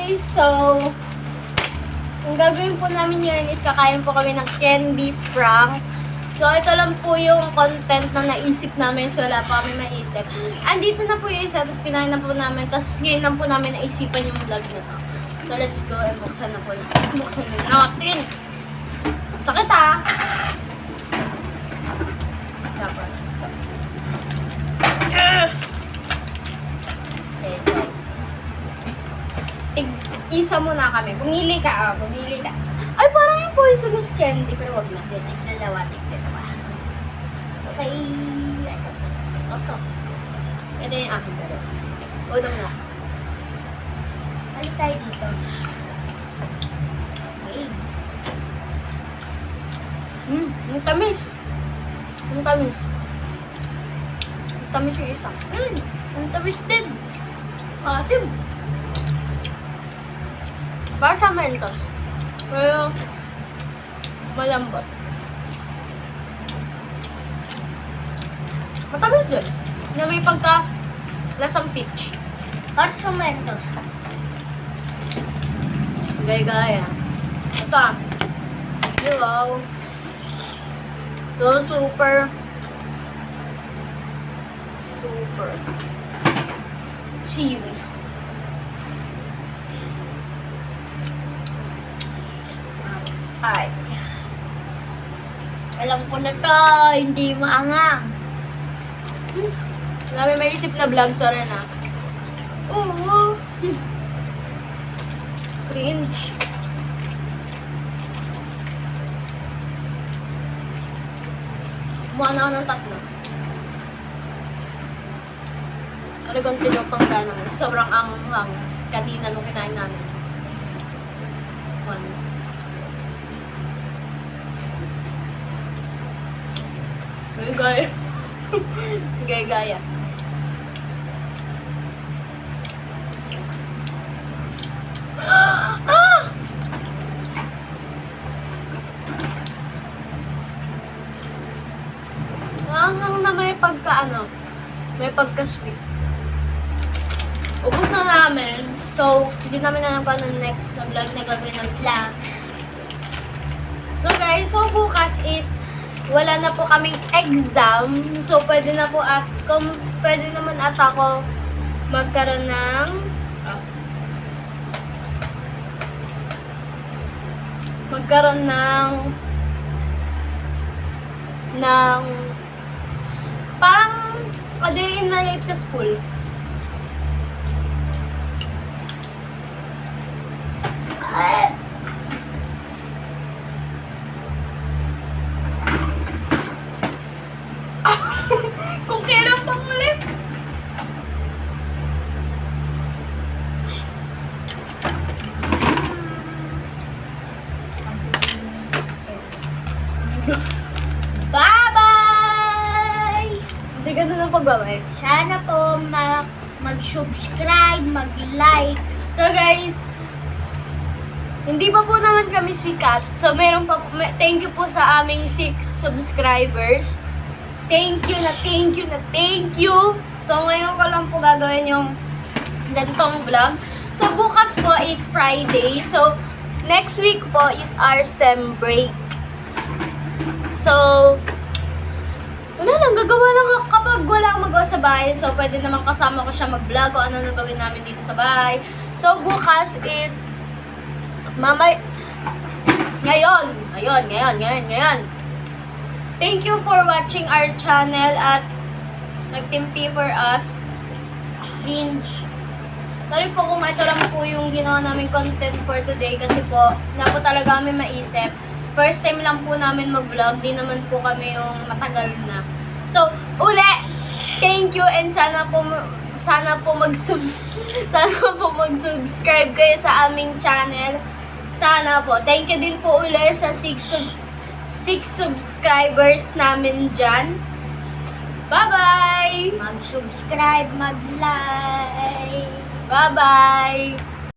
guys! So, ang gagawin po namin yun is kakain po kami ng candy prank. So, ito lang po yung content na naisip namin. So, wala pa kami maisip. Andito na po yung isa, tapos kinain na po namin. Tapos, ngayon lang po namin naisipan yung vlog na to. So, let's go. Buksan na po natin. Buksan na natin. Sakit ah! Dapat. Okay, so. Isa muna kami. Pumili ka. Pumili ka. Ay, parang yung poisonous candy. Pero wag na. Tigdalawa. Okay. Ito. Ito yung aking pero. Udong na. Balik tayo dito. Okay. Ang tamis. Ang tamis. Ang tamis yung isa. Ang tamis din. Asim. Parang sa mentos. Pero, malambot. Matamis din. Na may pagka lasang peach. Parang sa mentos. Gaya-gaya. Ito ah. Wow. So, super chewy. Ay. Alam ko na to, hindi maangang. Namin maisip na vlog, sorry na. Oo. Cringe. Kumuha na ako ng tatlo. Talagang tinupang ganang. Sobrang anghang kanina nung kinain namin. One. Gaya. Gaya. Hanggang na may pagka-sweet. Ubus na namin. So, hindi namin alam pa ng next na vlog na gagawin ng vlog. So guys, so bukas is wala na po kaming exam. So, pwede na po kung pwede naman ako magkaroon ng parang a day in my life sa school. Kung kailan pang ulit. Bye-bye! Hindi ganun ang pagbabay. Sana po mag-subscribe, mag-like. So guys, hindi pa po naman kami sikat. So meron pa thank you po sa aming 6 subscribers. Thank you. So, ngayon ko lang po gagawin yung ganitong vlog. So, bukas po is Friday. So, next week po is our SEM break. So, wala lang. Gagawa lang kapag wala akong magawa sa bahay. So, pwede naman kasama ko siya mag-vlog kung ano gawin namin dito sa bahay. So, bukas is ngayon. Thank you for watching our channel at nagtimpi for us. Cringe. Sorry po kung ito lang po yung ginawa namin content for today kasi po, na po talaga kami maisip. First time lang po namin mag-vlog, di naman po kami yung matagal na. So, thank you and sana po mag-subscribe kayo sa aming channel. Sana po. Thank you din po ulit sa 6 subscribers namin dyan. Bye-bye! Mag-subscribe, mag-like. Bye-bye!